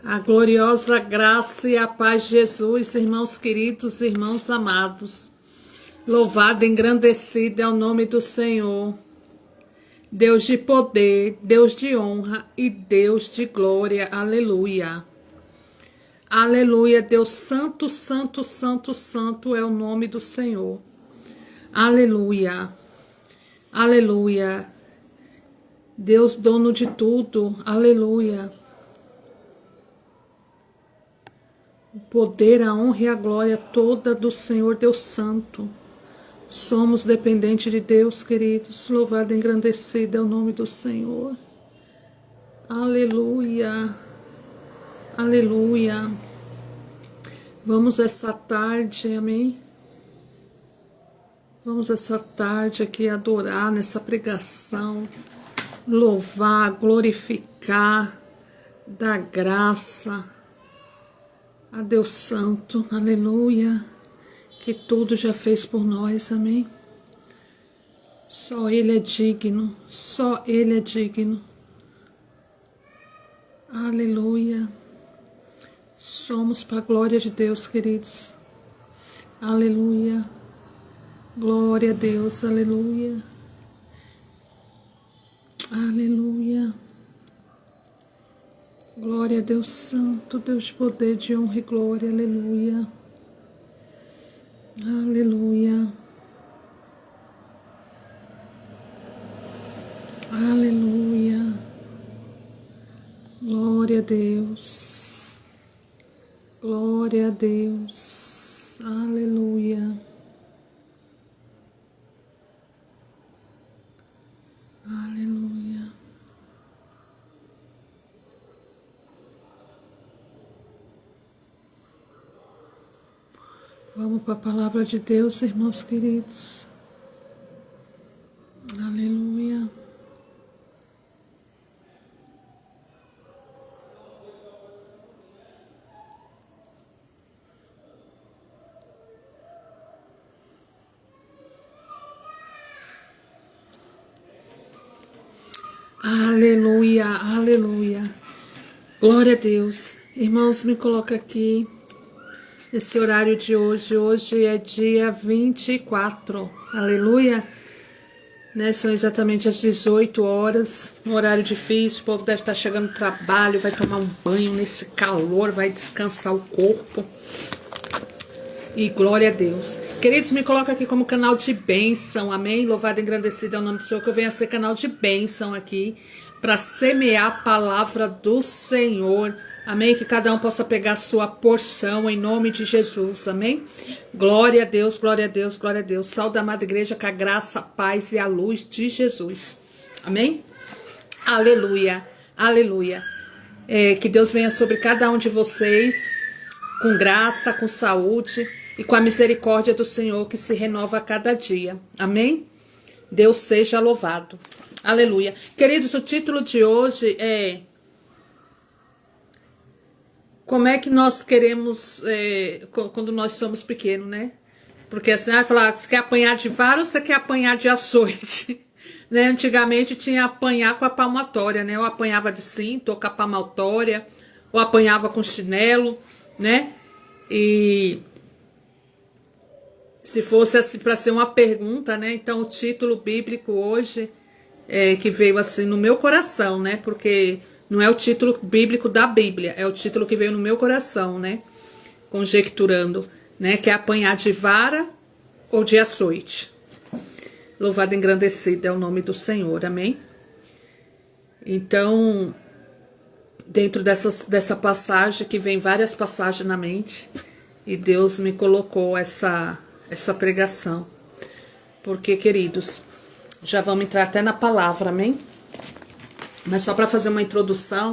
A gloriosa graça e a paz de Jesus, irmãos queridos, irmãos amados. Louvado e engrandecido é o nome do Senhor. Deus de poder, Deus de honra e Deus de glória. Aleluia. Aleluia. Deus santo, santo, santo, santo é o nome do Senhor. Aleluia. Aleluia. Deus dono de tudo. Aleluia. O poder, a honra e a glória toda do Senhor Deus Santo. Somos dependentes de Deus, queridos. Louvado e engrandecido é o nome do Senhor. Aleluia. Aleluia. Vamos essa tarde, amém? Vamos essa tarde aqui adorar nessa pregação. Louvar, glorificar, dar graça a Deus Santo, aleluia, que tudo já fez por nós, amém? Só Ele é digno, só Ele é digno, aleluia. Somos para a glória de Deus, queridos, aleluia, glória a Deus, aleluia, aleluia. Glória a Deus Santo, Deus de poder, de honra e glória, aleluia, aleluia, aleluia, glória a Deus, glória a Deus, aleluia, aleluia. Vamos para a palavra de Deus, irmãos queridos. Aleluia. Aleluia, aleluia. Glória a Deus. Irmãos, me coloca aqui. Esse horário de hoje é dia 24, aleluia, né? São exatamente as 18 horas, um horário difícil, o povo deve estar chegando do trabalho, vai tomar um banho nesse calor, vai descansar o corpo, e glória a Deus. Queridos, me coloca aqui como canal de bênção, amém? Louvado e engrandecido é o nome do Senhor, que eu venha ser canal de bênção aqui, para semear a palavra do Senhor, amém? Que cada um possa pegar a sua porção em nome de Jesus, amém? Glória a Deus, glória a Deus, glória a Deus. Saúde da amada igreja com a graça, a paz e a luz de Jesus, amém? Aleluia, aleluia. Que Deus venha sobre cada um de vocês com graça, com saúde e com a misericórdia do Senhor que se renova a cada dia, amém? Deus seja louvado, aleluia. Queridos, o título de hoje é: como é que nós queremos, quando nós somos pequenos, né? Porque assim, falar, você quer apanhar de vara ou você quer apanhar de açoite? Né? Antigamente tinha apanhar com a palmatória, né? Ou apanhava de cinto, ou com a palmatória, ou apanhava com chinelo, né? E se fosse assim para ser uma pergunta, né? Então o título bíblico hoje que veio assim no meu coração, né? Porque não é o título bíblico da Bíblia, é o título que veio no meu coração, né? Conjecturando, né? Que é apanhar de vara ou de açoite. Louvado e engrandecido é o nome do Senhor, amém? Então, dentro dessa passagem, que vem várias passagens na mente, e Deus me colocou essa pregação. Porque, queridos, já vamos entrar até na palavra, amém? Mas só para fazer uma introdução,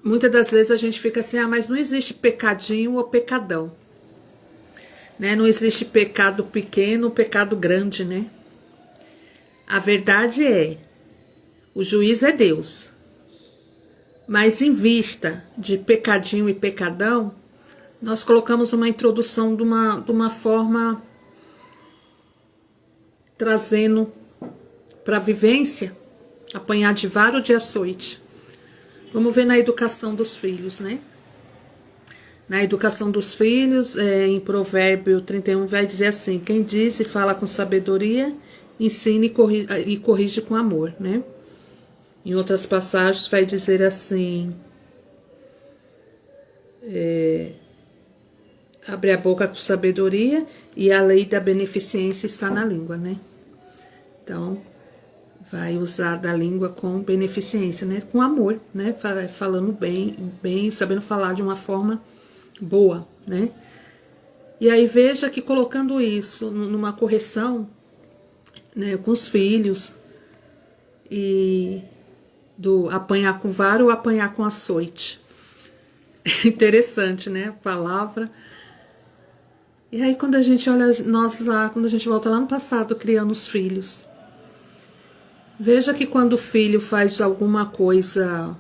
muitas das vezes a gente fica assim, mas não existe pecadinho ou pecadão, né? Não existe pecado pequeno ou pecado grande, né? A verdade é, o juiz é Deus, mas em vista de pecadinho e pecadão, nós colocamos uma introdução de uma forma trazendo para a vivência, apanhar de vara ou de açoite. Vamos ver na educação dos filhos, né? Na educação dos filhos, em Provérbio 31, vai dizer assim: quem diz e fala com sabedoria, ensina e corrige com amor, né? Em outras passagens vai dizer assim: abre a boca com sabedoria e a lei da beneficência está na língua, né? Então, vai usar da língua com beneficência, né? Com amor, né? Falando bem, sabendo falar de uma forma boa, né? E aí veja que colocando isso numa correção, né, com os filhos, e do apanhar com vara ou apanhar com açoite. Interessante, né? A palavra. E aí quando a gente olha nós lá, quando a gente volta lá no passado criando os filhos, veja que quando o filho faz alguma coisa,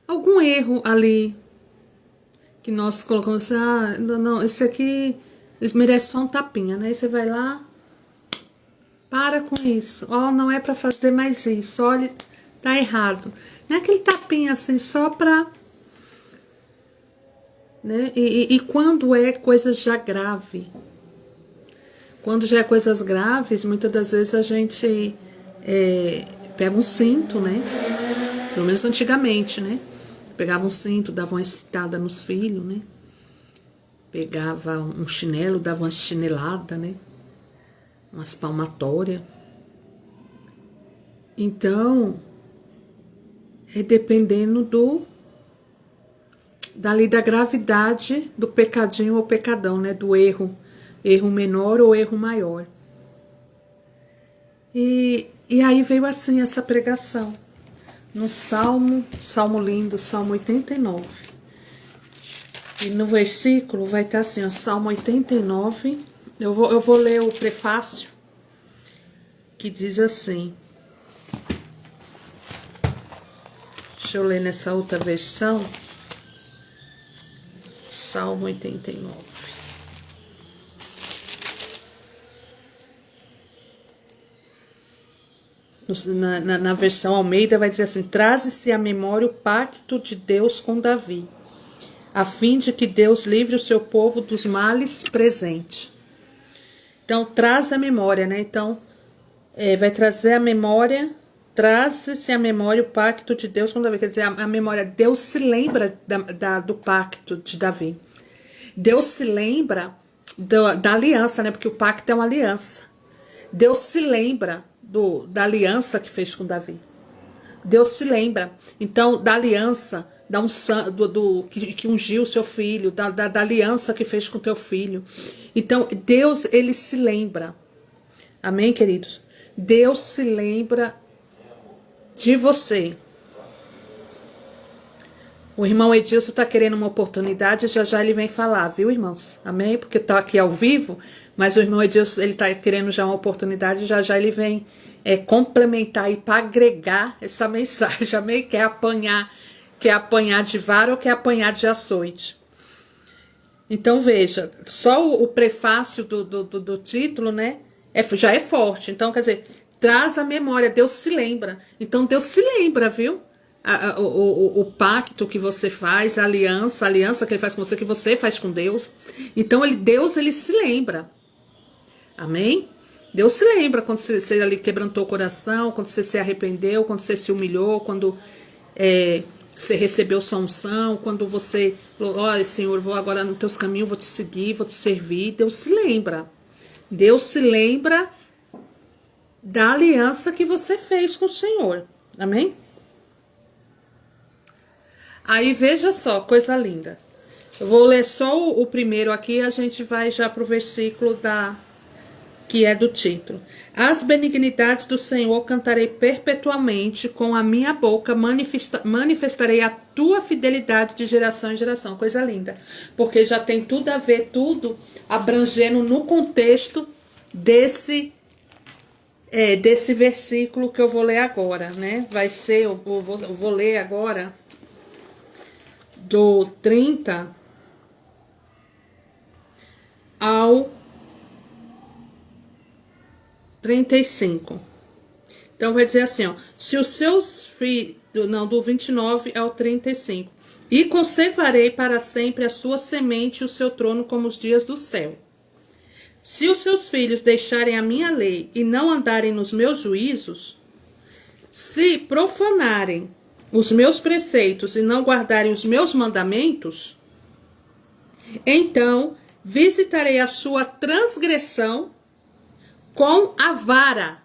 algum erro ali, que nós colocamos assim, não, esse aqui, eles merecem só um tapinha, né? Aí você vai lá, para com isso, não é pra fazer mais isso, olha, tá errado. Não é aquele tapinha assim, só pra... Né? E quando é coisas já grave, quando já é coisas graves, muitas das vezes a gente pega um cinto, né? Pelo menos antigamente, né? Pegava um cinto, dava uma excitada nos filhos, né? Pegava um chinelo, dava uma chinelada, né? Umas palmatórias. Então, é dependendo dali da gravidade do pecadinho ou pecadão, né? Do erro menor ou erro maior. E aí veio assim essa pregação. No Salmo lindo, Salmo 89. E no versículo vai estar assim, ó, Salmo 89. Eu vou ler o prefácio, que diz assim. Deixa eu ler nessa outra versão. Salmo 89. Na versão Almeida vai dizer assim: traze-se à memória o pacto de Deus com Davi, a fim de que Deus livre o seu povo dos males presentes. Então, traz a memória, né? Então, vai trazer a memória, traze-se à memória o pacto de Deus com Davi. Quer dizer, a memória, Deus se lembra do pacto de Davi. Deus se lembra da aliança, né? Porque o pacto é uma aliança. Deus se lembra da aliança que fez com Davi. Deus se lembra, então, da aliança, que ungiu o seu filho, da aliança que fez com teu filho. Então, Deus, ele se lembra. Amém, queridos? Deus se lembra de você. O irmão Edilson está querendo uma oportunidade, já ele vem falar, viu, irmãos? Amém? Porque tá aqui ao vivo, mas o irmão Edilson, ele está querendo já uma oportunidade, já ele vem complementar e para agregar essa mensagem. Amém? Quer apanhar de vara ou quer apanhar de açoite? Então veja, só o prefácio do título, né, já é forte. Então, quer dizer, traz a memória, Deus se lembra. Então Deus se lembra, viu? O pacto que você faz, a aliança que ele faz com você, que você faz com Deus. Então Deus ele se lembra. Amém? Deus se lembra quando você ali quebrantou o coração, quando você se arrependeu, quando você se humilhou, quando você recebeu sua unção, quando você falou, olha, Senhor, vou agora nos teus caminhos, vou te seguir, vou te servir. Deus se lembra. Deus se lembra da aliança que você fez com o Senhor. Amém? Aí veja só, coisa linda. Eu vou ler só o primeiro aqui, a gente vai já para o versículo que é do título. As benignidades do Senhor cantarei perpetuamente, com a minha boca manifestarei a tua fidelidade de geração em geração. Coisa linda. Porque já tem tudo a ver, tudo abrangendo no contexto desse versículo que eu vou ler agora, né? Vai ser, eu vou ler agora do 30 ao 35. Então vai dizer assim, ó, se os seus filhos, não, do 29 ao 35, e conservarei para sempre a sua semente e o seu trono como os dias do céu. Se os seus filhos deixarem a minha lei e não andarem nos meus juízos, se profanarem os meus preceitos e não guardarem os meus mandamentos, então visitarei a sua transgressão com a vara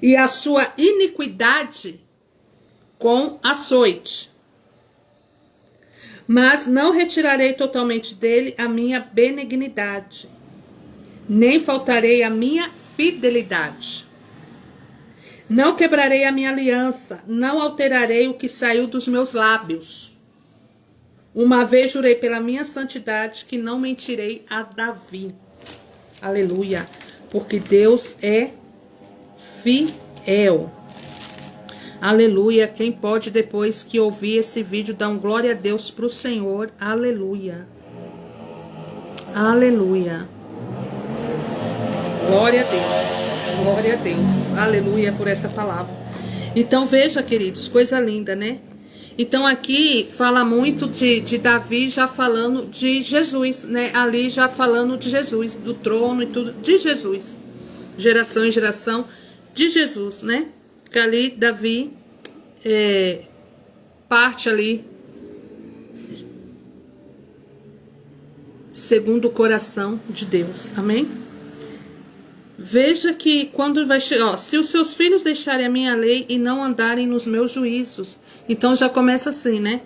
e a sua iniquidade com açoite. Mas não retirarei totalmente dele a minha benignidade, nem faltarei a minha fidelidade. Não quebrarei a minha aliança, não alterarei o que saiu dos meus lábios. Uma vez jurei pela minha santidade que não mentirei a Davi. Aleluia. Porque Deus é fiel. Aleluia. Quem pode, depois que ouvir esse vídeo, dar um glória a Deus para o Senhor. Aleluia. Aleluia. Glória a Deus. Glória a Deus. Aleluia por essa palavra. Então veja, queridos, coisa linda, né? Então aqui fala muito de Davi já falando de Jesus, né? Ali já falando de Jesus, do trono e tudo, de Jesus. Geração em geração de Jesus, né? Que ali Davi parte ali segundo o coração de Deus, amém? Veja que quando vai chegar, se os seus filhos deixarem a minha lei e não andarem nos meus juízos, então já começa assim, né?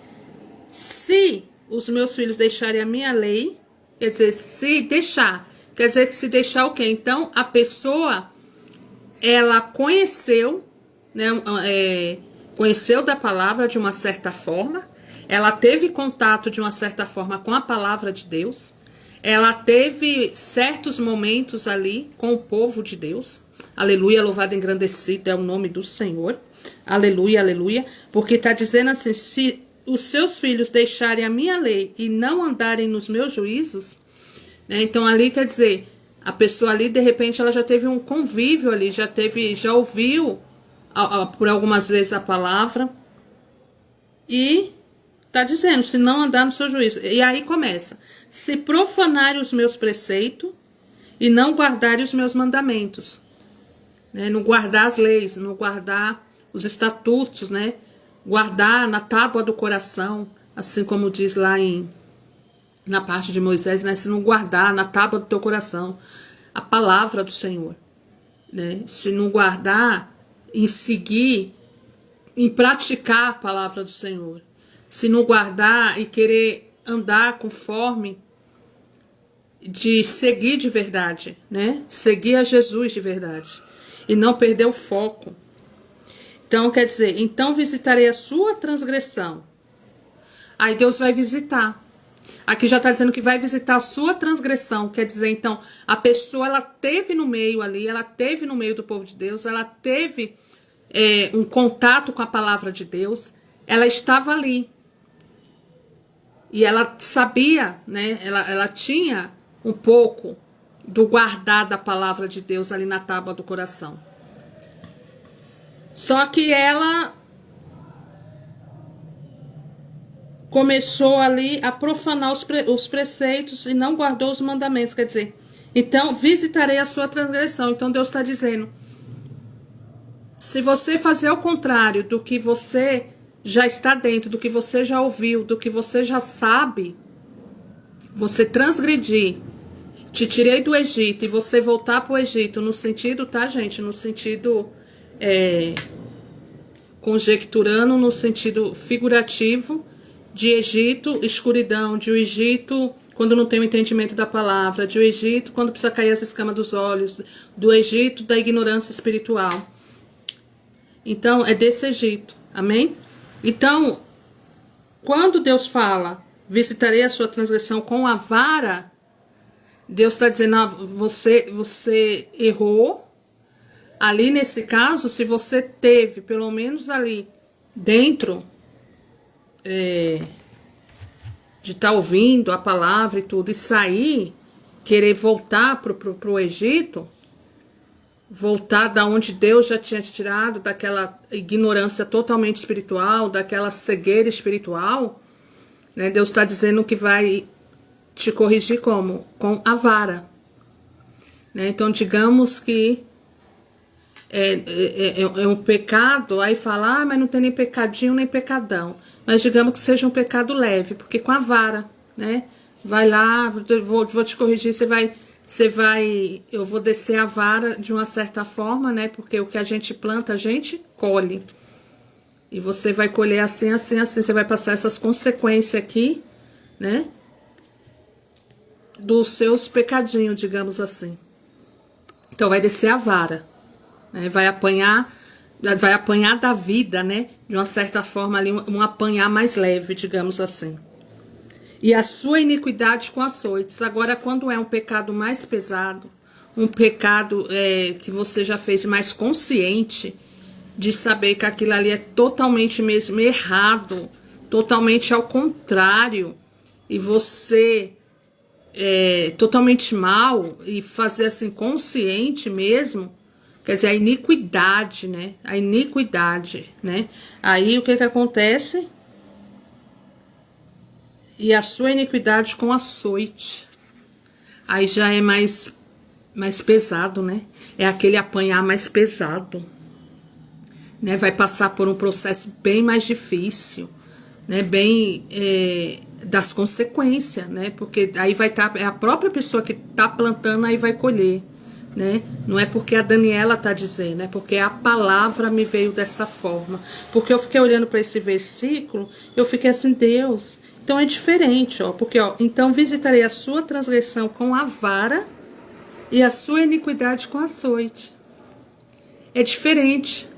Se os meus filhos deixarem a minha lei, quer dizer, se deixar, quer dizer que se deixar o quê? Então a pessoa, ela conheceu, né? Conheceu da palavra de uma certa forma, ela teve contato de uma certa forma com a palavra de Deus, ela teve certos momentos ali com o povo de Deus, aleluia, louvado e engrandecido é o nome do Senhor, aleluia, aleluia, porque está dizendo assim, se os seus filhos deixarem a minha lei e não andarem nos meus juízos, né, então ali quer dizer, a pessoa ali de repente ela já teve um convívio ali, já ouviu por algumas vezes a palavra e está dizendo, se não andar no seu juízo. E aí começa, se profanarem os meus preceitos e não guardarem os meus mandamentos, né? Não guardar as leis, não guardar os estatutos, né? Guardar na tábua do coração, assim como diz lá na parte de Moisés, né? Se não guardar na tábua do teu coração a palavra do Senhor, né? Se não guardar em seguir, em praticar a palavra do Senhor, se não guardar e querer andar conforme, de seguir de verdade, né? Seguir a Jesus de verdade e não perder o foco. Então quer dizer, então visitarei a sua transgressão. Aí Deus vai visitar. Aqui já está dizendo que vai visitar a sua transgressão. Quer dizer, então, a pessoa, ela teve no meio ali, ela teve no meio do povo de Deus, ela teve um contato com a palavra de Deus, ela estava ali. E ela sabia, né? Ela tinha um pouco do guardar da palavra de Deus ali na tábua do coração. Só que ela começou ali a profanar os preceitos e não guardou os mandamentos. Quer dizer, então visitarei a sua transgressão. Então Deus está dizendo, se você fazer o contrário do que você já está dentro, do que você já ouviu, do que você já sabe, você transgredir, te tirei do Egito e você voltar para o Egito, no sentido, tá, gente? No sentido conjecturando, no sentido figurativo, de Egito, escuridão, de o Egito, quando não tem o entendimento da palavra, de o Egito, quando precisa cair as escamas dos olhos, do Egito, da ignorância espiritual. Então, é desse Egito, amém? Então, quando Deus fala, visitarei a sua transgressão com a vara, Deus está dizendo, você errou. Ali nesse caso, se você teve, pelo menos ali dentro, de estar ouvindo a palavra e tudo, e sair, querer voltar pro Egito, voltar da onde Deus já tinha te tirado, daquela ignorância totalmente espiritual, daquela cegueira espiritual, né? Deus está dizendo que vai te corrigir como? Com a vara, né? Então, digamos que é um pecado, aí fala, mas não tem nem pecadinho nem pecadão. Mas digamos que seja um pecado leve, porque com a vara, né? Vai lá, vou te corrigir, eu vou descer a vara de uma certa forma, né? Porque o que a gente planta, a gente colhe. E você vai colher assim, assim, assim. Você vai passar essas consequências aqui, né? Dos seus pecadinhos, digamos assim. Então, vai descer a vara. Né? Vai apanhar da vida, né? De uma certa forma ali, um apanhar mais leve, digamos assim. E a sua iniquidade com açoites. Agora, quando é um pecado mais pesado, um pecado que você já fez mais consciente, de saber que aquilo ali é totalmente mesmo errado, totalmente ao contrário, e você totalmente mal, e fazer assim consciente mesmo, quer dizer, a iniquidade, né? A iniquidade, né? Aí o que acontece? E a sua iniquidade com açoite. Aí já é mais pesado, né? É aquele apanhar mais pesado, né? Vai passar por um processo bem mais difícil, né? Bem das consequências, né? Porque aí vai estar a própria pessoa que está plantando, aí vai colher, né? Não é porque a Daniela está dizendo, é porque a palavra me veio dessa forma. Porque eu fiquei olhando para esse versículo, eu fiquei assim, Deus. Então é diferente, ó, porque ó, então visitarei a sua transgressão com a vara e a sua iniquidade com açoite. É diferente.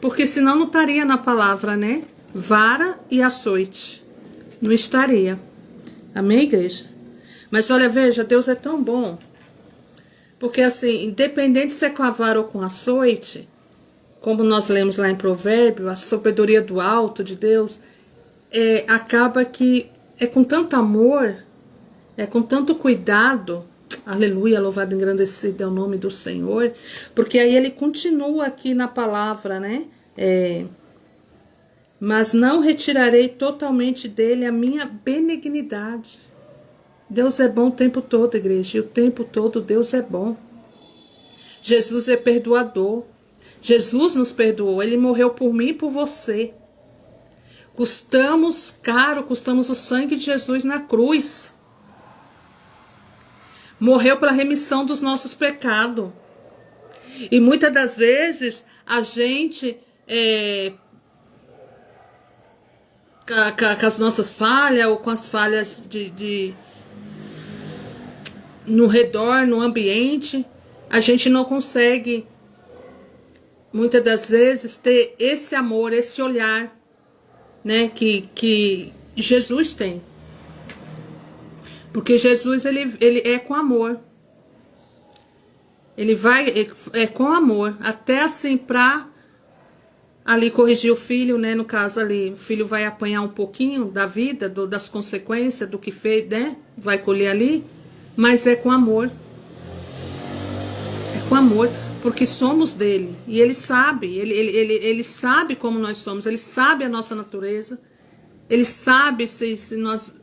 Porque senão não estaria na palavra, né? Vara e açoite. Não estaria. Amém, igreja? Mas olha, veja, Deus é tão bom. Porque assim, independente se é com a vara ou com açoite, como nós lemos lá em Provérbio, a sabedoria do alto de Deus, acaba que é com tanto amor, é com tanto cuidado, aleluia, louvado e engrandecido é o nome do Senhor, porque aí ele continua aqui na palavra, né? Mas não retirarei totalmente dele a minha benignidade. Deus é bom o tempo todo, igreja, e o tempo todo Deus é bom. Jesus é perdoador. Jesus nos perdoou, ele morreu por mim e por você. Custamos o sangue de Jesus na cruz. Morreu pela remissão dos nossos pecados. E muitas das vezes a gente, com as nossas falhas ou com as falhas no redor, no ambiente, a gente não consegue, muitas das vezes, ter esse amor, esse olhar, né, que Jesus tem. Porque Jesus, ele é com amor. Ele vai, com amor, até assim pra ali corrigir o filho, né, no caso ali, o filho vai apanhar um pouquinho da vida, das consequências do que fez, né, vai colher ali, mas é com amor. É com amor, porque somos dele, e ele sabe, ele sabe como nós somos, ele sabe a nossa natureza, ele sabe se nós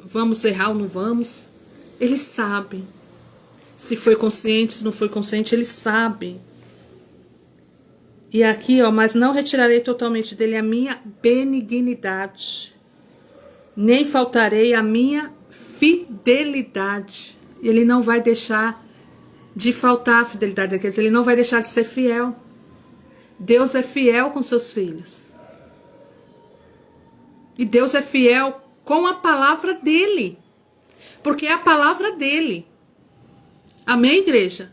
vamos errar ou não vamos, ele sabe. Se foi consciente, se não foi consciente, ele sabe. E aqui, ó, mas não retirarei totalmente dele a minha benignidade, nem faltarei a minha fidelidade. Ele não vai deixar de faltar a fidelidade, quer dizer, ele não vai deixar de ser fiel. Deus é fiel com seus filhos. E Deus é fiel com a palavra dele, porque é a palavra dele. Amém, igreja?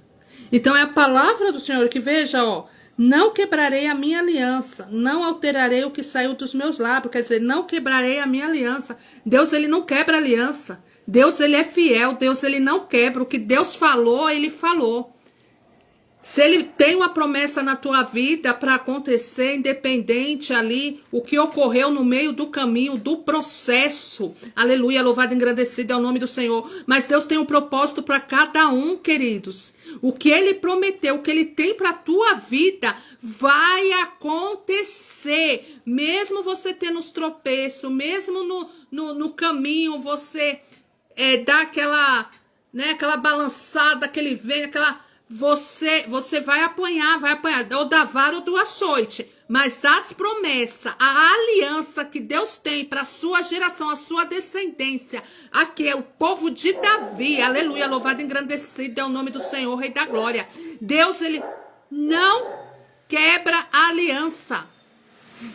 Então é a palavra do Senhor que, veja, ó, não quebrarei a minha aliança, não alterarei o que saiu dos meus lábios, quer dizer, não quebrarei a minha aliança. Deus, ele não quebra aliança. Deus, ele é fiel, Deus, ele não quebra. O que Deus falou, ele falou. Se ele tem uma promessa na tua vida para acontecer, independente ali, o que ocorreu no meio do caminho, do processo. Aleluia, louvado e engrandecido é o nome do Senhor. Mas Deus tem um propósito para cada um, queridos. O que ele prometeu, o que ele tem para a tua vida, vai acontecer. Mesmo você tendo os tropeços, mesmo no caminho, você dá aquela, né, aquela balançada, aquele vento, aquela... Você vai apanhar, ou da vara ou do açoite, mas as promessas, a aliança que Deus tem para a sua geração, a sua descendência, aqui é o povo de Davi, aleluia, louvado e engrandecido é o nome do Senhor, Rei da Glória. Deus, ele não quebra a aliança.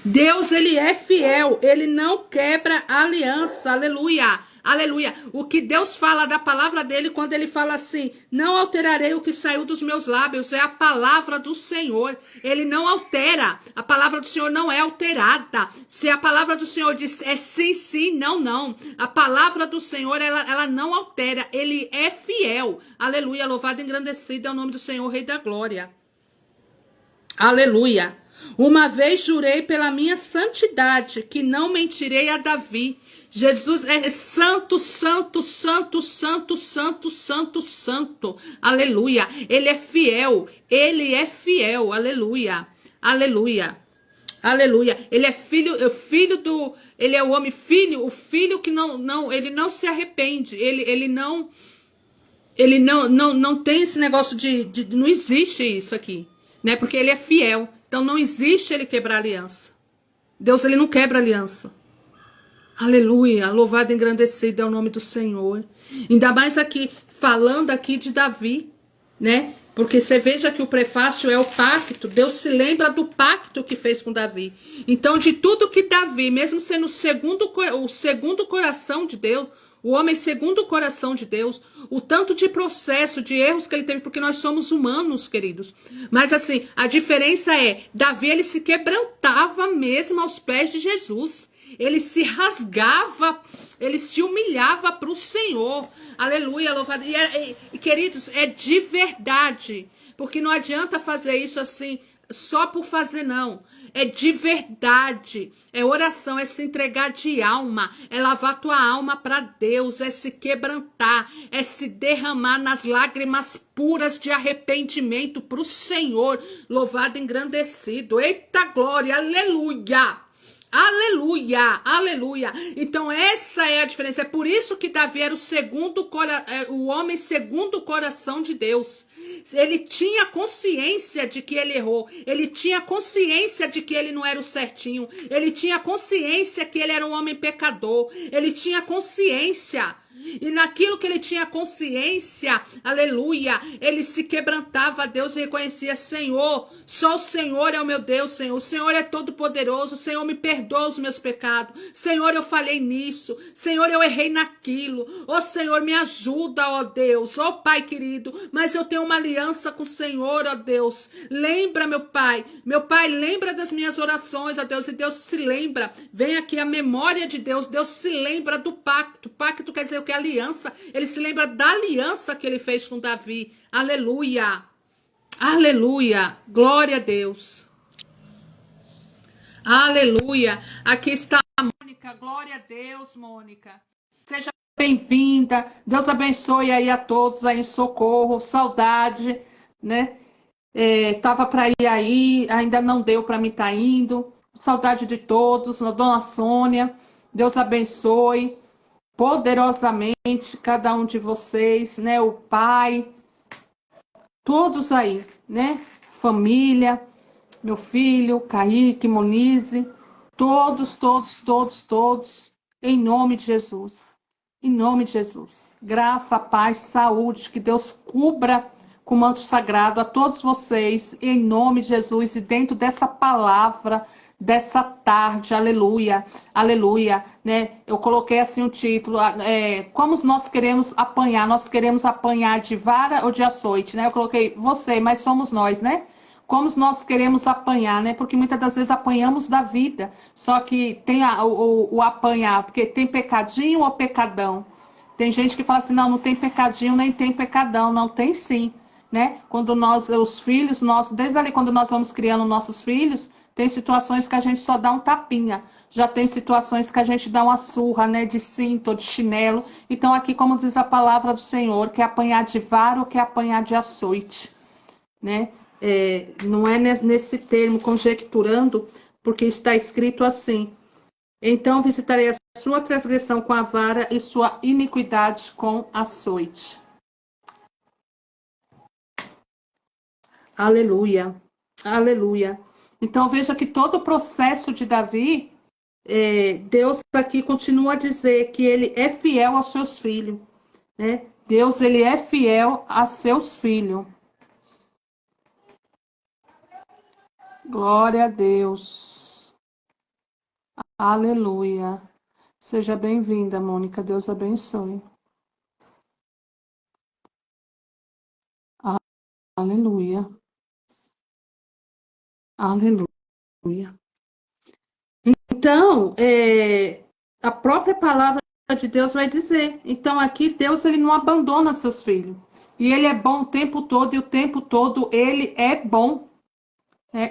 Deus, ele é fiel, ele não quebra a aliança, aleluia. Aleluia. O que Deus fala da palavra dele quando ele fala assim, não alterarei o que saiu dos meus lábios, é a palavra do Senhor. Ele não altera. A palavra do Senhor não é alterada. Se a palavra do Senhor diz é sim, sim, não, não. A palavra do Senhor, ela não altera. Ele é fiel. Aleluia. Louvado e engrandecido é o nome do Senhor, Rei da Glória. Aleluia. Uma vez jurei pela minha santidade que não mentirei a Davi. Jesus é santo, santo, santo, santo, santo, santo, santo. Aleluia. Ele é fiel. Ele é fiel. Aleluia. Aleluia. Aleluia. Ele é filho do... Ele é o homem filho, o filho que ele não se arrepende. Ele não tem esse negócio não existe isso aqui, né? Porque ele é fiel. Então não existe ele quebrar aliança. Deus, ele não quebra aliança. Aleluia, louvado e engrandecido é o nome do Senhor. Ainda mais aqui, falando aqui de Davi, né? Porque você veja que o prefácio é o pacto. Deus se lembra do pacto que fez com Davi. Então, de tudo que Davi, mesmo sendo o segundo coração de Deus, o homem segundo o coração de Deus, o tanto de processo, de erros que ele teve, porque nós somos humanos, queridos. Mas assim, a diferença é, Davi, ele se quebrantava mesmo aos pés de Jesus. Ele se rasgava, ele se humilhava para o Senhor. Aleluia, louvado. E, queridos, é de verdade. Porque não adianta fazer isso assim, só por fazer, não. É de verdade. É oração, é se entregar de alma. É lavar tua alma para Deus. É se quebrantar. É se derramar nas lágrimas puras de arrependimento para o Senhor. Louvado e engrandecido. Eita glória, aleluia. Aleluia, aleluia. Então essa é a diferença. É por isso que Davi era o homem segundo o coração de Deus. Ele tinha consciência de que ele errou. Ele tinha consciência de que ele não era o certinho. Ele tinha consciência que ele era um homem pecador. Ele tinha consciência. E naquilo que ele tinha consciência, aleluia, ele se quebrantava a Deus e reconhecia, Senhor, só o Senhor é o meu Deus, Senhor. O Senhor é todo poderoso, o Senhor me perdoa os meus pecados. Senhor, eu falhei nisso. Senhor, eu errei naquilo. Ó Senhor, me ajuda, ó Deus. Ó Pai querido, mas eu tenho uma aliança com o Senhor, ó Deus. Lembra, meu Pai. Meu Pai, lembra das minhas orações, ó Deus. E Deus se lembra. Vem aqui a memória de Deus. Deus se lembra do pacto. Pacto quer dizer o que? Aliança. Ele se lembra da aliança que ele fez com Davi. Aleluia. Aleluia. Glória a Deus. Aleluia. Aqui está a Mônica. Glória a Deus, Mônica. Seja bem-vinda. Deus abençoe aí a todos aí em Socorro. Saudade, né? Tava para ir aí, ainda não deu para mim estar indo. Saudade de todos. Dona Sônia. Deus abençoe poderosamente cada um de vocês, né? O pai, todos aí, né? Família, meu filho, Kaique, Monize, todos, em nome de Jesus. Em nome de Jesus. Graça, paz, saúde, que Deus cubra com o manto sagrado a todos vocês, em nome de Jesus, e dentro dessa palavra, dessa tarde, aleluia, aleluia, né? Eu coloquei assim um título, como nós queremos apanhar de vara ou de açoite, né? Eu coloquei você, mas somos nós, né? Como nós queremos apanhar, né? Porque muitas das vezes apanhamos da vida, só que tem o apanhar, porque tem pecadinho ou pecadão. Tem gente que fala assim, não tem pecadinho, nem tem pecadão, não tem sim. né? Quando nós, os filhos, desde ali quando nós vamos criando nossos filhos, tem situações que a gente só dá um tapinha, já tem situações que a gente dá uma surra, né, de cinto ou de chinelo. Então aqui, como diz a palavra do Senhor, quer apanhar de vara ou quer apanhar de açoite, né? Não é nesse termo conjecturando, porque está escrito assim: então visitarei a sua transgressão com a vara e sua iniquidade com açoite. Aleluia, aleluia. Então veja que todo o processo de Davi, Deus aqui continua a dizer que ele é fiel aos seus filhos, né? Deus, ele é fiel a seus filhos. Glória a Deus. Aleluia. Seja bem-vinda, Mônica. Deus abençoe. Aleluia. Aleluia. Então, a própria palavra de Deus vai dizer. Então, aqui, Deus ele não abandona seus filhos. E ele é bom o tempo todo, e o tempo todo ele é bom.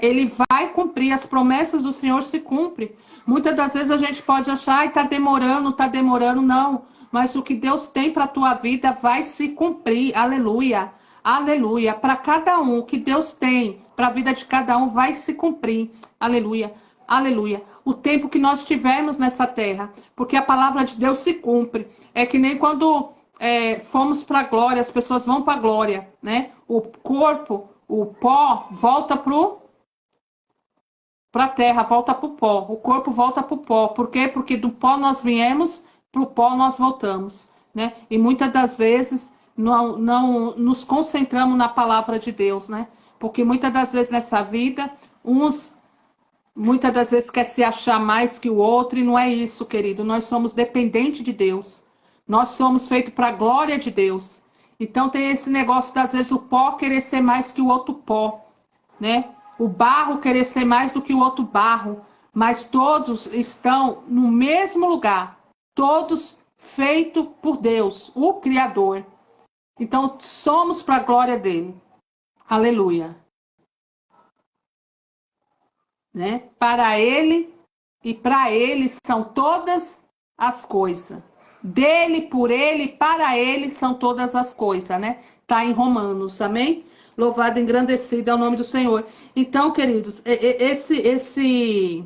Ele vai cumprir, as promessas do Senhor se cumprem. Muitas das vezes a gente pode achar, está demorando, não. Mas o que Deus tem para a tua vida vai se cumprir. Aleluia, aleluia. Para cada um, o que Deus tem para a vida de cada um vai se cumprir. Aleluia, aleluia. O tempo que nós tivermos nessa terra, porque a palavra de Deus se cumpre. É que nem quando fomos para a glória, as pessoas vão para a glória, né? O corpo, o pó, volta para a terra, volta para o pó. O corpo volta para o pó. Por quê? Porque do pó nós viemos, para o pó nós voltamos, né? E muitas das vezes não nos concentramos na palavra de Deus, né? Porque muitas das vezes nessa vida, muitas das vezes quer se achar mais que o outro, e não é isso, querido. Nós somos dependentes de Deus. Nós somos feitos para a glória de Deus. Então tem esse negócio das vezes o pó querer ser mais que o outro pó, né? O barro querer ser mais do que o outro barro, mas todos estão no mesmo lugar, todos feitos por Deus, o Criador. Então somos para a glória dele. Aleluia, né? Para ele e para ele são todas as coisas. Dele, por ele, para ele são todas as coisas, né? Tá em Romanos, amém? Louvado e engrandecido é o nome do Senhor. Então, queridos, esse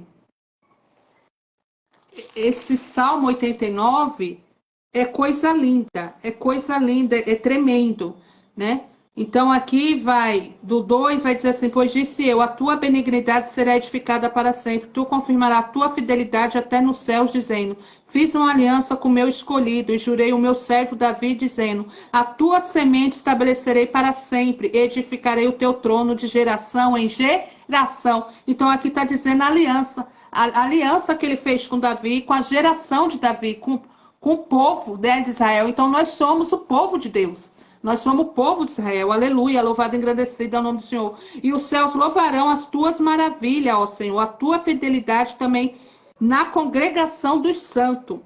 Salmo 89 é coisa linda, é tremendo, né? Então aqui vai, do 2 vai dizer assim: pois disse eu, a tua benignidade será edificada para sempre, tu confirmarás a tua fidelidade até nos céus, dizendo, fiz uma aliança com o meu escolhido, e jurei o meu servo Davi, dizendo, a tua semente estabelecerei para sempre, edificarei o teu trono de geração em geração. Então aqui está dizendo a aliança que ele fez com Davi, com a geração de Davi, com o povo, né, de Israel. Então nós somos o povo de Deus. Nós somos o povo de Israel. Aleluia. Louvado e engrandecido é o nome do Senhor. E os céus louvarão as tuas maravilhas, ó Senhor. A tua fidelidade também na congregação dos santos.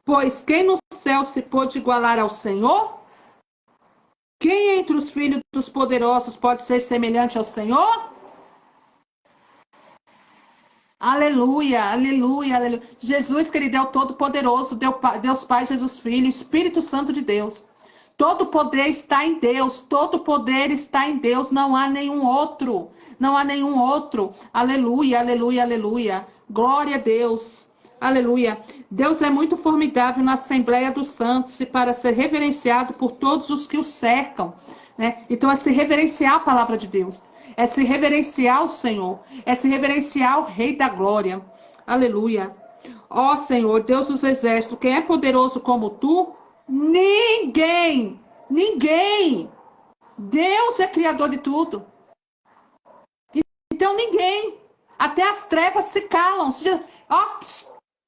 Pois quem no céu se pôde igualar ao Senhor? Quem entre os filhos dos poderosos pode ser semelhante ao Senhor? Aleluia, aleluia, aleluia. Jesus, querido, é o Todo-Poderoso, Deus Pai, Jesus Filho, Espírito Santo de Deus. Todo poder está em Deus, todo poder está em Deus, não há nenhum outro, não há nenhum outro. Aleluia, aleluia, aleluia. Glória a Deus. Aleluia. Deus é muito formidável na Assembleia dos Santos e para ser reverenciado por todos os que o cercam, né? Então é se reverenciar a palavra de Deus, é se reverenciar o Senhor, é se reverenciar o Rei da Glória. Aleluia. Ó Senhor, Deus dos exércitos, quem é poderoso como tu? Ninguém! Ninguém! Deus é criador de tudo. Então ninguém. Até as trevas se calam. Ó,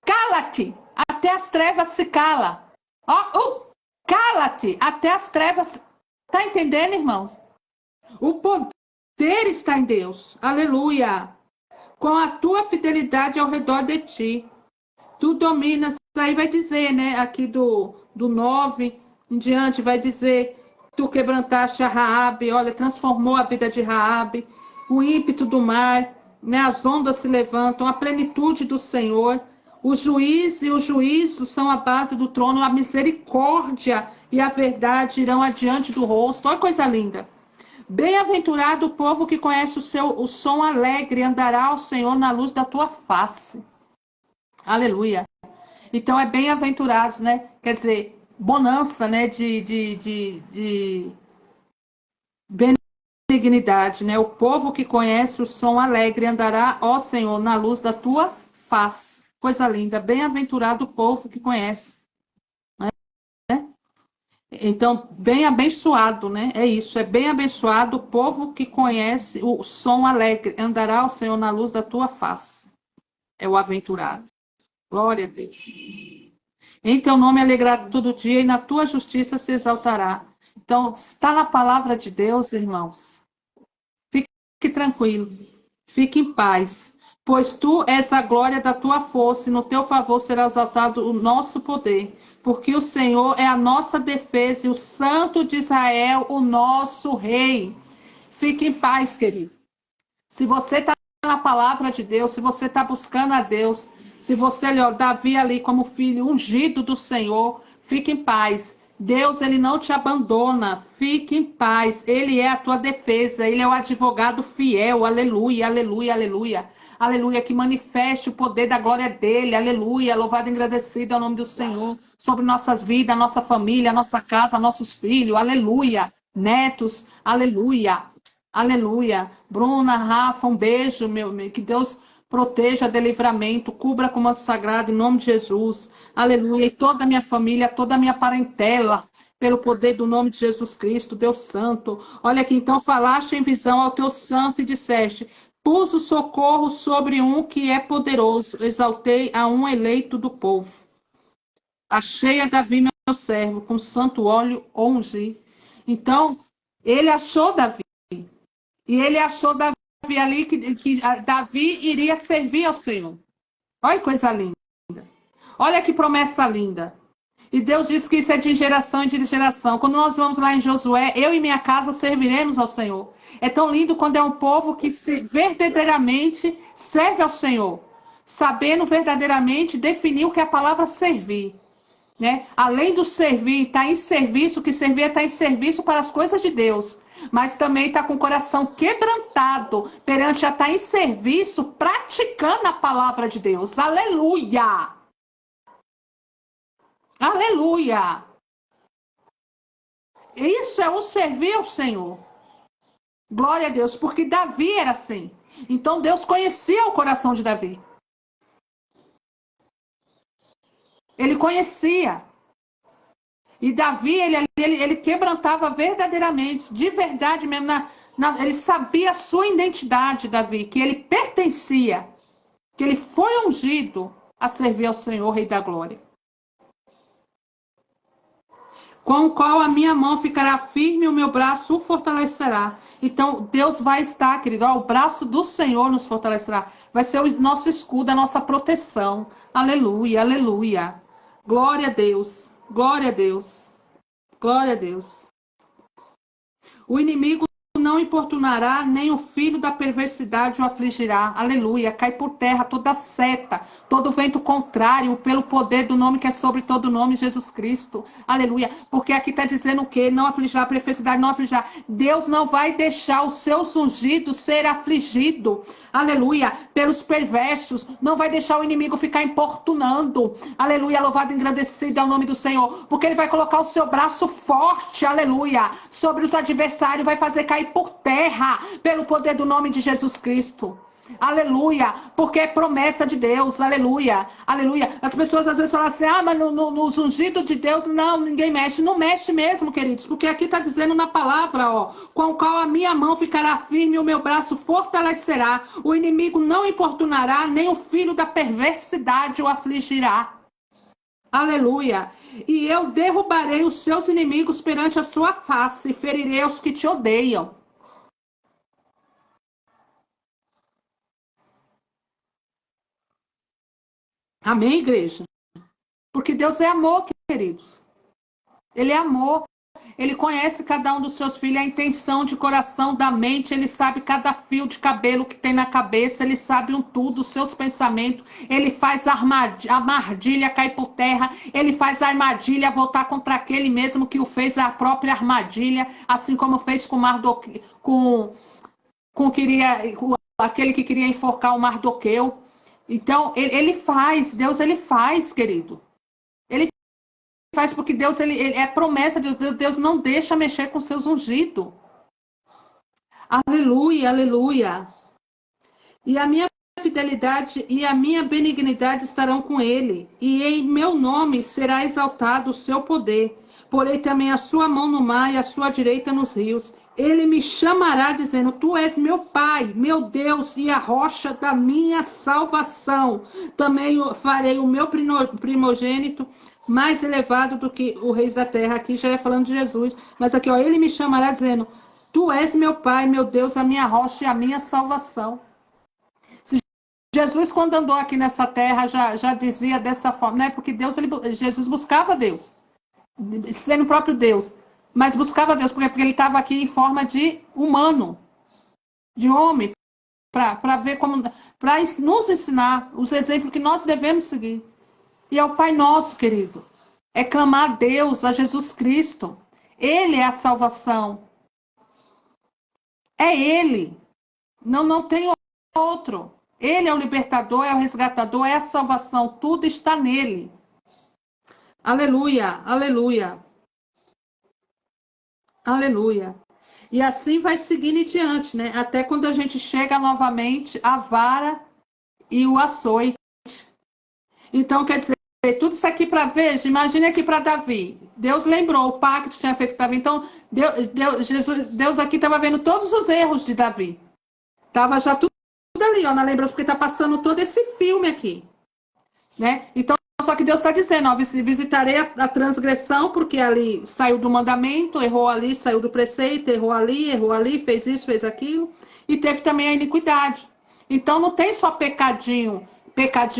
cala-te! Até as trevas se calam. Ó, cala-te! Até as trevas. Tá entendendo, irmãos? O poder está em Deus. Aleluia! Com a tua fidelidade ao redor de ti. Tu dominas. Aí vai dizer, né? Aqui do 9 em diante, vai dizer: Tu quebrantaste a Raabe, olha, transformou a vida de Raabe, o ímpeto do mar, né? As ondas se levantam, a plenitude do Senhor. O juiz e o juízo são a base do trono, a misericórdia e a verdade irão adiante do rosto. Olha que coisa linda. Bem-aventurado o povo que conhece o som alegre, andará ao Senhor na luz da tua face. Aleluia. Então é bem-aventurados, né? Quer dizer, bonança, né? De benignidade, né? O povo que conhece o som alegre andará, ó Senhor, na luz da tua face. Coisa linda. Bem-aventurado o povo que conhece. Então, bem abençoado, né? É isso, é bem abençoado o povo que conhece o som alegre, andará o Senhor na luz da tua face. É o aventurado. Glória a Deus. Em teu nome alegrado todo dia e na tua justiça se exaltará. Então, está na palavra de Deus, irmãos. Fique tranquilo, fique em paz, pois tu és a glória da tua força e no teu favor será exaltado o nosso poder, porque o Senhor é a nossa defesa e o Santo de Israel, o nosso rei. Fique em paz, querido. Se você está na palavra de Deus, se você está buscando a Deus, se você olhou Davi ali como filho ungido do Senhor, fique em paz. Deus, ele não te abandona. Fique em paz. Ele é a tua defesa. Ele é o advogado fiel. Aleluia, aleluia, aleluia. Aleluia, que manifeste o poder da glória dele. Aleluia. Louvado e agradecido é o nome do Senhor sobre nossas vidas, nossa família, nossa casa, nossos filhos. Aleluia. Netos. Aleluia. Aleluia. Bruna, Rafa, um beijo, que Deus proteja, dê livramento, cubra com o manto sagrado, em nome de Jesus. Aleluia. E toda a minha família, toda a minha parentela, pelo poder do nome de Jesus Cristo, Deus Santo. Olha aqui, então falaste em visão ao teu santo e disseste: pus o socorro sobre um que é poderoso, exaltei a um eleito do povo. Achei a Davi, meu servo, com santo óleo ungi. Então, ele achou Davi. E ele achou Davi ali que Davi iria servir ao Senhor. Olha que coisa linda. Olha que promessa linda. E Deus disse que isso é de geração em de geração. Quando nós vamos lá em Josué, eu e minha casa serviremos ao Senhor. É tão lindo quando é um povo que verdadeiramente serve ao Senhor, sabendo verdadeiramente definir o que é a palavra servir. Né? Além do servir, está em serviço, que servir é estar em serviço para as coisas de Deus, mas também está com o coração quebrantado perante a estar em serviço, praticando a palavra de Deus. Aleluia! Aleluia! Isso é o servir ao Senhor. Glória a Deus, porque Davi era assim. Então Deus conhecia o coração de Davi. Ele conhecia. E Davi, ele quebrantava verdadeiramente, de verdade mesmo. Ele sabia a sua identidade, Davi, que ele pertencia, que ele foi ungido a servir ao Senhor, Rei da Glória. Com o qual a minha mão ficará firme e o meu braço o fortalecerá. Então, Deus vai estar, querido, o braço do Senhor nos fortalecerá. Vai ser o nosso escudo, a nossa proteção. Aleluia, aleluia. Glória a Deus, glória a Deus, glória a Deus. O inimigo não importunará, nem o filho da perversidade o afligirá. Aleluia. Cai por terra toda seta, todo vento contrário, pelo poder do nome que é sobre todo nome, Jesus Cristo. Aleluia. Porque aqui está dizendo o quê? Não afligirá a perversidade, não afligirá. Deus não vai deixar os seus ungidos ser afligido. Aleluia. Pelos perversos. Não vai deixar o inimigo ficar importunando. Aleluia. Louvado e engrandecido é o nome do Senhor. Porque ele vai colocar o seu braço forte. Aleluia. Sobre os adversários. Vai fazer cair por terra, pelo poder do nome de Jesus Cristo. Aleluia, porque é promessa de Deus, aleluia, aleluia. As pessoas às vezes falam assim, mas nos ungidos de Deus, não, ninguém mexe. Não mexe mesmo, queridos, porque aqui está dizendo na palavra, ó, com o qual a minha mão ficará firme e o meu braço fortalecerá. O inimigo não importunará, nem o filho da perversidade o afligirá. Aleluia. E eu derrubarei os seus inimigos perante a sua face e ferirei os que te odeiam. Amém, igreja? Porque Deus é amor, queridos. Ele é amor. Ele conhece cada um dos seus filhos, a intenção de coração, da mente, ele sabe cada fio de cabelo que tem na cabeça, ele sabe um tudo, os seus pensamentos, ele faz a armadilha cair por terra, ele faz a armadilha voltar contra aquele mesmo que o fez a própria armadilha, assim como fez com Mardoqueu, aquele que queria enforcar o Mardoqueu. Então, ele faz, Deus ele faz, querido. Faz porque Deus ele é promessa de Deus, Deus não deixa mexer com seus ungidos. Aleluia, aleluia. E a minha fidelidade e a minha benignidade estarão com ele, e em meu nome será exaltado o seu poder. Porei também a sua mão no mar e a sua direita nos rios. Ele me chamará dizendo: Tu és meu Pai, meu Deus e a rocha da minha salvação. Também farei o meu primogênito mais elevado do que o reis da terra. Aqui já é falando de Jesus, mas aqui, ó, ele me chamará dizendo: Tu és meu Pai, meu Deus, a minha rocha e a minha salvação. Jesus, quando andou aqui nessa terra, já dizia dessa forma, né? Porque Jesus buscava Deus, sendo o próprio Deus, mas buscava Deus, porque ele estava aqui em forma de humano, de homem, para ver como, para nos ensinar os exemplos que nós devemos seguir. E é o Pai Nosso, querido. É clamar a Deus, a Jesus Cristo. Ele é a salvação. É Ele. Não tem outro. Ele é o libertador, é o resgatador, é a salvação. Tudo está nele. Aleluia, aleluia. Aleluia. E assim vai seguindo em diante, né? Até quando a gente chega novamente à vara e o açoite. Então, quer dizer, tudo isso aqui para ver, imagine aqui para Davi. Deus lembrou o pacto que tinha feito com Davi. Então, Deus aqui estava vendo todos os erros de Davi. Estava já tudo ali, ó, na lembrança, porque está passando todo esse filme aqui. Né? Então, só que Deus está dizendo, ó, visitarei a transgressão, porque ali saiu do mandamento, errou ali, saiu do preceito, errou ali, fez isso, fez aquilo. E teve também a iniquidade. Então, não tem só pecadinho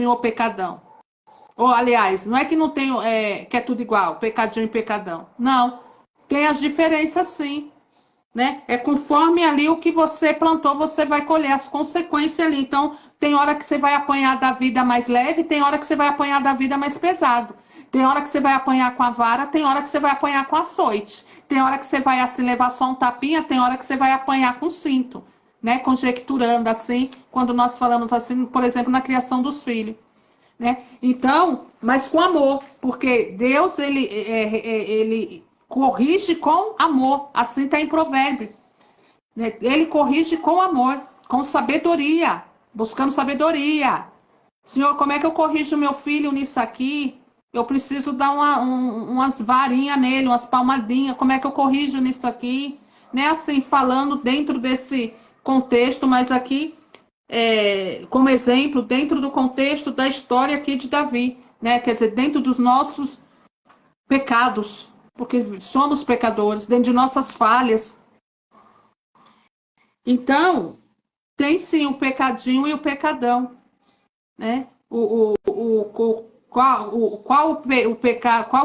ou pecadão. Ou, aliás, não é que não tem, que é tudo igual, pecadinho e pecadão. Não, tem as diferenças sim. Né? É conforme ali o que você plantou, você vai colher as consequências ali. Então, tem hora que você vai apanhar da vida mais leve, tem hora que você vai apanhar da vida mais pesado. Tem hora que você vai apanhar com a vara, tem hora que você vai apanhar com açoite. Tem hora que você vai assim levar só um tapinha, tem hora que você vai apanhar com cinto, né? Conjecturando assim, quando nós falamos assim, por exemplo, na criação dos filhos. Né? Então, mas com amor, porque Deus ele corrige com amor, assim está em Provérbio. Né? Ele corrige com amor, com sabedoria, buscando sabedoria. Senhor, como é que eu corrijo meu filho nisso aqui? Eu preciso dar umas varinhas nele, umas palmadinhas. Como é que eu corrijo nisso aqui? Né? Assim, falando dentro desse contexto, mas aqui como exemplo, dentro do contexto da história aqui de Davi, né? Quer dizer, dentro dos nossos pecados, porque somos pecadores, dentro de nossas falhas. Então, tem sim o pecadinho e o pecadão, né? Qual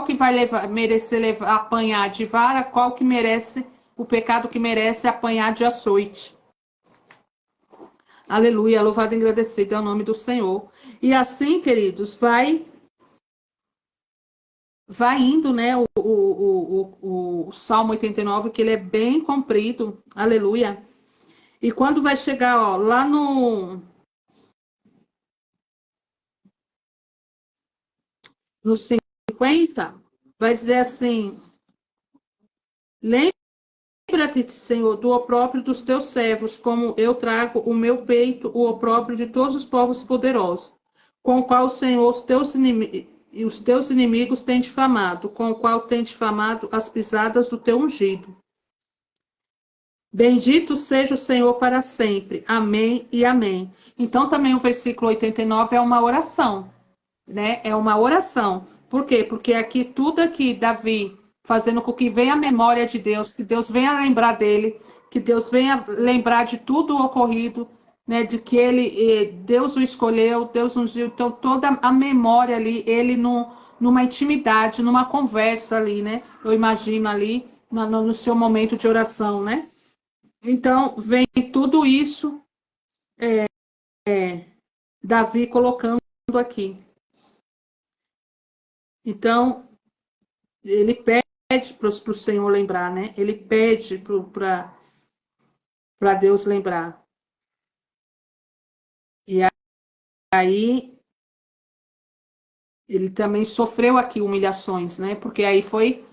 que vai merecer apanhar de vara, qual que merece o pecado que merece apanhar de açoite. Aleluia, louvado e agradecido é o nome do Senhor. E assim, queridos, vai indo, né, o Salmo 89, que ele é bem comprido. Aleluia. E quando vai chegar, ó, lá no 50, vai dizer assim: Lembra-te, Senhor, do opróbrio dos teus servos, como eu trago o meu peito, o opróbrio de todos os povos poderosos, com o qual, Senhor, os teus inimigos têm difamado, com o qual têm difamado as pisadas do teu ungido. Bendito seja o Senhor para sempre. Amém e amém. Então, também o versículo 89 é uma oração, né? É uma oração. Por quê? Porque aqui, tudo aqui, Davi, fazendo com que venha a memória de Deus, que Deus venha lembrar dele, que Deus venha lembrar de tudo o ocorrido, né? De que Deus o escolheu, Deus ungiu. Então, toda a memória ali, ele numa intimidade, numa conversa ali, né? Eu imagino ali, no seu momento de oração, né? Então, vem tudo isso, Davi colocando aqui. Então, ele pede para o Senhor lembrar, né? Ele pede para Deus lembrar. E aí, ele também sofreu aqui humilhações, né? Porque aí foi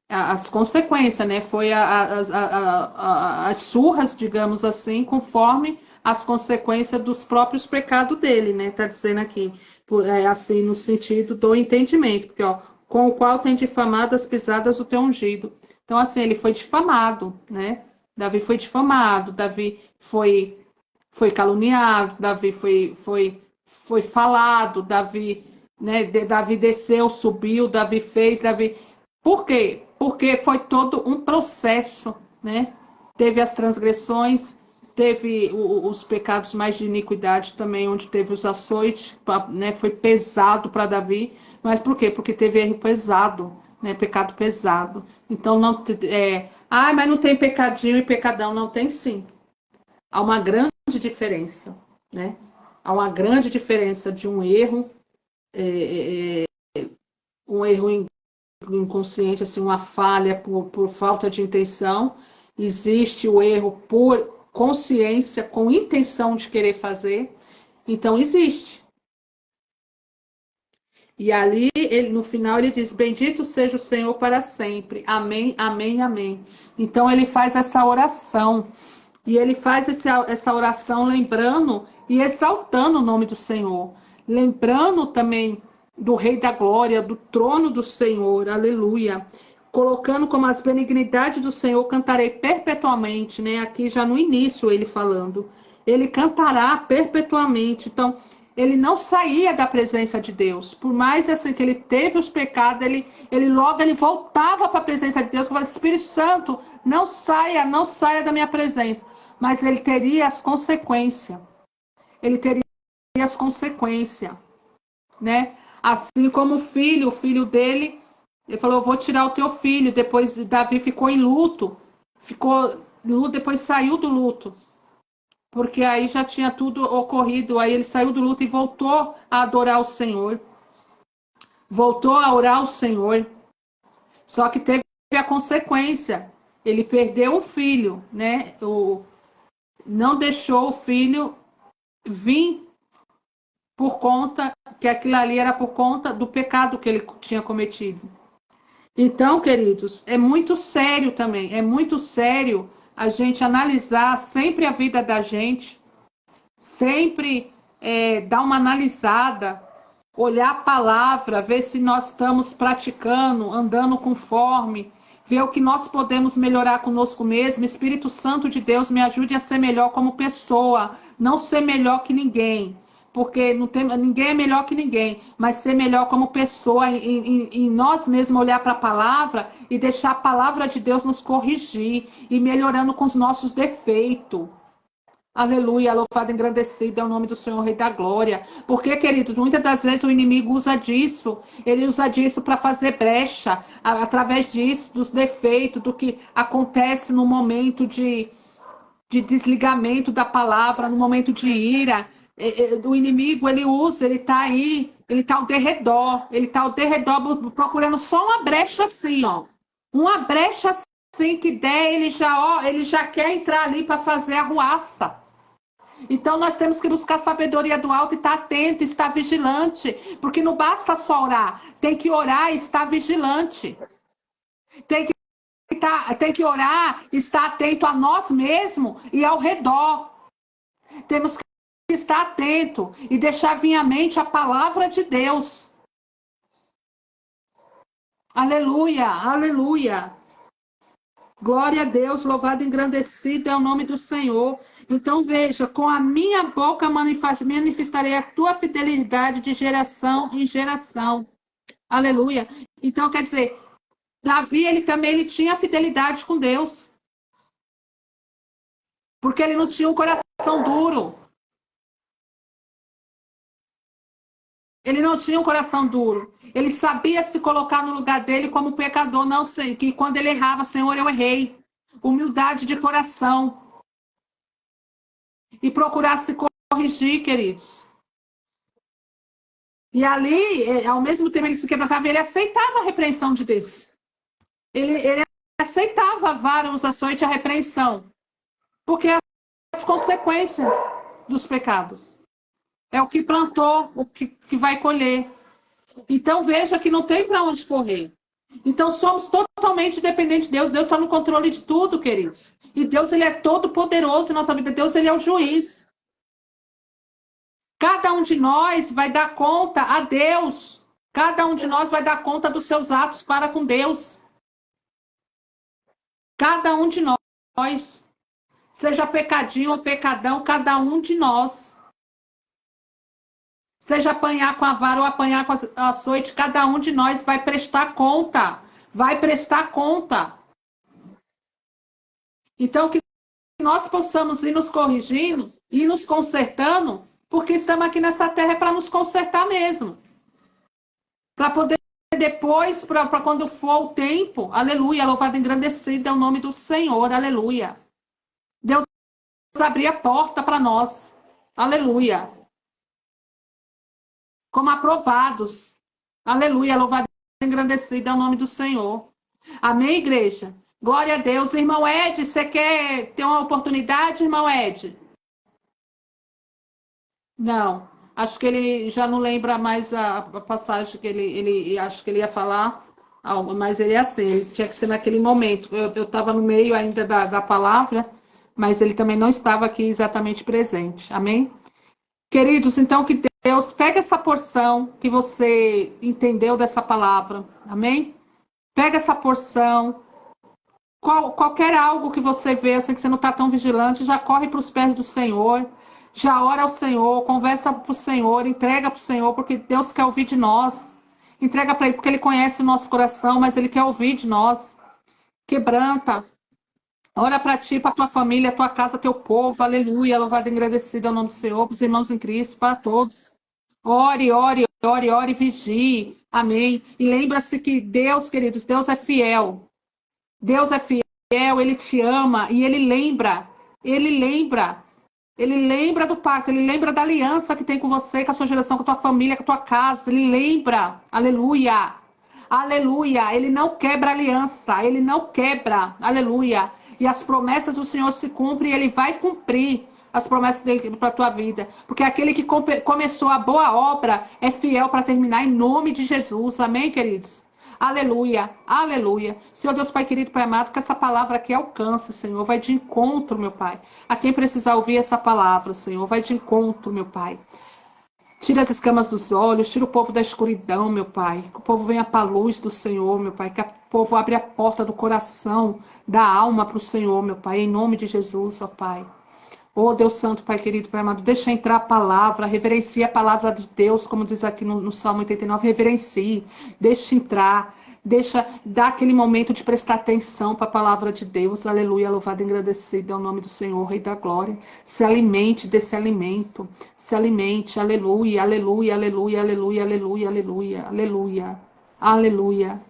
as consequências, né? Foi as surras, digamos assim, conforme as consequências dos próprios pecados dele, né? Tá dizendo aqui, assim, no sentido do entendimento, porque, ó, com o qual tem difamado as pisadas do teu ungido. Então, assim, ele foi difamado, né? Davi foi difamado, Davi foi caluniado, Davi foi falado, Davi, né? Davi desceu, subiu, Davi fez, Davi. Por quê? Porque foi todo um processo, né? Teve as transgressões, teve os pecados mais de iniquidade também, onde teve os açoites, né? Foi pesado para Davi, mas por quê? Porque teve erro pesado, né? Pecado pesado. Então não mas não tem pecadinho e pecadão, não tem sim. Há uma grande diferença, né? Há uma grande diferença de um erro inconsciente, assim, uma falha por falta de intenção. Existe o erro por consciência, com intenção de querer fazer. Então, existe. E ali, no final, ele diz: Bendito seja o Senhor para sempre. Amém, amém, amém. Então, ele faz essa oração. E ele faz essa oração lembrando e exaltando o nome do Senhor. Lembrando também do Rei da Glória, do trono do Senhor. Aleluia. Colocando como as benignidades do Senhor, cantarei perpetuamente, né? Aqui já no início ele falando. Ele cantará perpetuamente. Então, ele não saía da presença de Deus. Por mais assim que ele teve os pecados, ele voltava para a presença de Deus, falava: Espírito Santo, não saia da minha presença. Mas ele teria as consequências. Ele teria as consequências, né? Assim como o filho dele, ele falou: Eu vou tirar o teu filho. Depois Davi ficou em luto, depois saiu do luto, porque aí já tinha tudo ocorrido. Aí ele saiu do luto e voltou a adorar o Senhor, voltou a orar ao Senhor. Só que teve a consequência. Ele perdeu o filho, né? Não deixou o filho vir por conta que aquilo ali era por conta do pecado que ele tinha cometido. Então, queridos, é muito sério também, é muito sério a gente analisar sempre a vida da gente, sempre dar uma analisada, olhar a palavra, ver se nós estamos praticando, andando conforme, ver o que nós podemos melhorar conosco mesmo. Espírito Santo de Deus, me ajude a ser melhor como pessoa, não ser melhor que ninguém, porque não tem, ninguém é melhor que ninguém, mas ser melhor como pessoa, em nós mesmos olhar para a palavra e deixar a palavra de Deus nos corrigir e melhorando com os nossos defeitos. Aleluia, louvado, engrandecido é o nome do Senhor, Rei da Glória. Porque, queridos, muitas das vezes o inimigo usa disso, ele usa disso para fazer brecha, através disso, dos defeitos, do que acontece no momento de desligamento da palavra, no momento de ira. O inimigo, ele usa, ele está aí, ele está ao derredor, procurando só uma brecha assim, ó. Uma brecha assim que der, ele já quer entrar ali para fazer a ruaça. Então nós temos que buscar sabedoria do alto e estar atento, estar vigilante, porque não basta só orar, tem que orar e estar vigilante. Tem tem que orar, estar atento a nós mesmos e ao redor. Temos que estar atento e deixar vir à mente a palavra de Deus. Aleluia, aleluia. Glória a Deus, louvado e engrandecido é o nome do Senhor. Então veja, com a minha boca manifestarei a tua fidelidade de geração em geração. Aleluia. Então quer dizer, Davi, ele tinha fidelidade com Deus, porque ele não tinha um coração duro. Ele não tinha um coração duro. Ele sabia se colocar no lugar dele como pecador, não sei, que quando ele errava, Senhor, eu errei. Humildade de coração e procurar se corrigir, queridos. E ali, ao mesmo tempo ele se quebrantava, ele aceitava a repreensão de Deus. Ele aceitava a vara, os açoites e a repreensão, porque é as consequências dos pecados. É o que plantou, o que vai colher. Então veja que não tem para onde correr. Então somos totalmente dependentes de Deus. Deus está no controle de tudo, queridos. E Deus, ele é todo poderoso em nossa vida. Deus, ele é o juiz. Cada um de nós vai dar conta a Deus. Cada um de nós vai dar conta dos seus atos para com Deus. Cada um de nós. Seja pecadinho ou pecadão, cada um de nós. Seja apanhar com a vara ou apanhar com a açoite, cada um de nós vai prestar conta. Vai prestar conta. Então, que nós possamos ir nos corrigindo e nos consertando, porque estamos aqui nessa terra para nos consertar mesmo. Para poder depois, para quando for o tempo, aleluia, louvado e engrandecido é o nome do Senhor, aleluia. Deus abrir a porta para nós, aleluia. Como aprovados, aleluia, louvado e engrandecido é o nome do Senhor. Amém, igreja? Glória a Deus. Irmão Ed, você quer ter uma oportunidade, irmão Ed? Não, acho que ele já não lembra mais a passagem que ele acho que ele ia falar, algo, mas ele é assim, ele tinha que ser naquele momento. Eu estava no meio ainda da palavra, mas ele também não estava aqui exatamente presente. Amém? Queridos, então que Deus pegue essa porção que você entendeu dessa palavra. Amém? Pega essa porção. Qualquer algo que você vê, assim, que você não está tão vigilante, já corre para os pés do Senhor, já ora ao Senhor, conversa para o Senhor, entrega para o Senhor, porque Deus quer ouvir de nós. Entrega para Ele, porque Ele conhece o nosso coração, mas Ele quer ouvir de nós. Quebranta. Ora para ti, para tua família, tua casa, teu povo. Aleluia. Louvado e agradecido ao nome do Senhor, para os irmãos em Cristo, para todos. Ore, ore, ore, ore, vigie. Amém. E lembra-se que Deus, queridos, Deus é fiel. Deus é fiel, ele te ama e ele lembra do pacto, ele lembra da aliança que tem com você, com a sua geração, com a tua família, com a tua casa, ele lembra, aleluia, aleluia, ele não quebra aliança, ele não quebra, aleluia, e as promessas do Senhor se cumprem e ele vai cumprir as promessas dele para a tua vida, porque aquele que começou a boa obra é fiel para terminar em nome de Jesus, amém, queridos? Aleluia, aleluia. Senhor Deus, Pai querido, Pai amado, que essa palavra aqui alcance, Senhor. Vai de encontro, meu Pai. A quem precisar ouvir essa palavra, Senhor. Vai de encontro, meu Pai. Tira as escamas dos olhos, tira o povo da escuridão, meu Pai. Que o povo venha para a luz do Senhor, meu Pai. Que o povo abra a porta do coração, da alma para o Senhor, meu Pai. Em nome de Jesus, ó Pai. Oh, Deus Santo, Pai querido, Pai amado, deixa entrar a palavra, reverencie a palavra de Deus, como diz aqui no Salmo 89, reverencie, deixa entrar, deixa dar aquele momento de prestar atenção para a palavra de Deus, aleluia, louvado e engrandecido é o nome do Senhor, Rei da Glória, se alimente desse alimento, se alimente, aleluia, aleluia, aleluia, aleluia, aleluia, aleluia, aleluia, aleluia,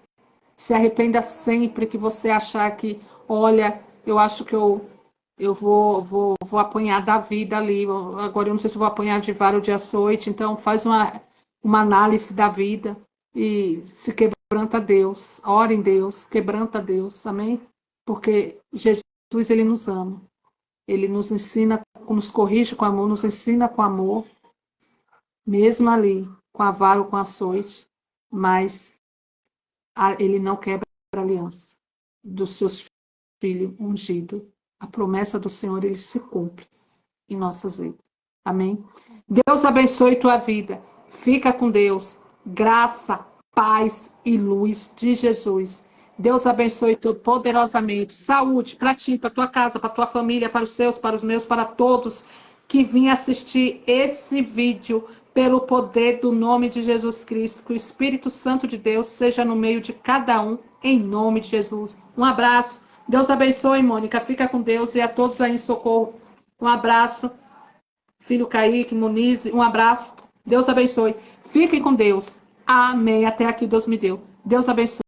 se arrependa sempre que você achar que, olha, eu acho que eu vou apanhar da vida ali. Agora eu não sei se vou apanhar de vara ou de açoite. Então faz uma análise da vida e se quebranta a Deus. Ora em Deus, quebranta a Deus. Amém? Porque Jesus, ele nos ama. Ele nos ensina, nos corrige com amor, nos ensina com amor, mesmo ali, com a vara ou com a açoite. Mas ele não quebra a aliança dos seus filhos ungidos. A promessa do Senhor, ele se cumpre em nossas vidas. Amém? Deus abençoe tua vida. Fica com Deus. Graça, paz e luz de Jesus. Deus abençoe tu poderosamente. Saúde para ti, para tua casa, para tua família, para os seus, para os meus, para todos que vim assistir esse vídeo pelo poder do nome de Jesus Cristo. Que o Espírito Santo de Deus seja no meio de cada um, em nome de Jesus. Um abraço. Deus abençoe, Mônica. Fica com Deus e a todos aí em socorro. Um abraço. Filho Kaique, Muniz, um abraço. Deus abençoe. Fiquem com Deus. Amém. Até aqui Deus me deu. Deus abençoe.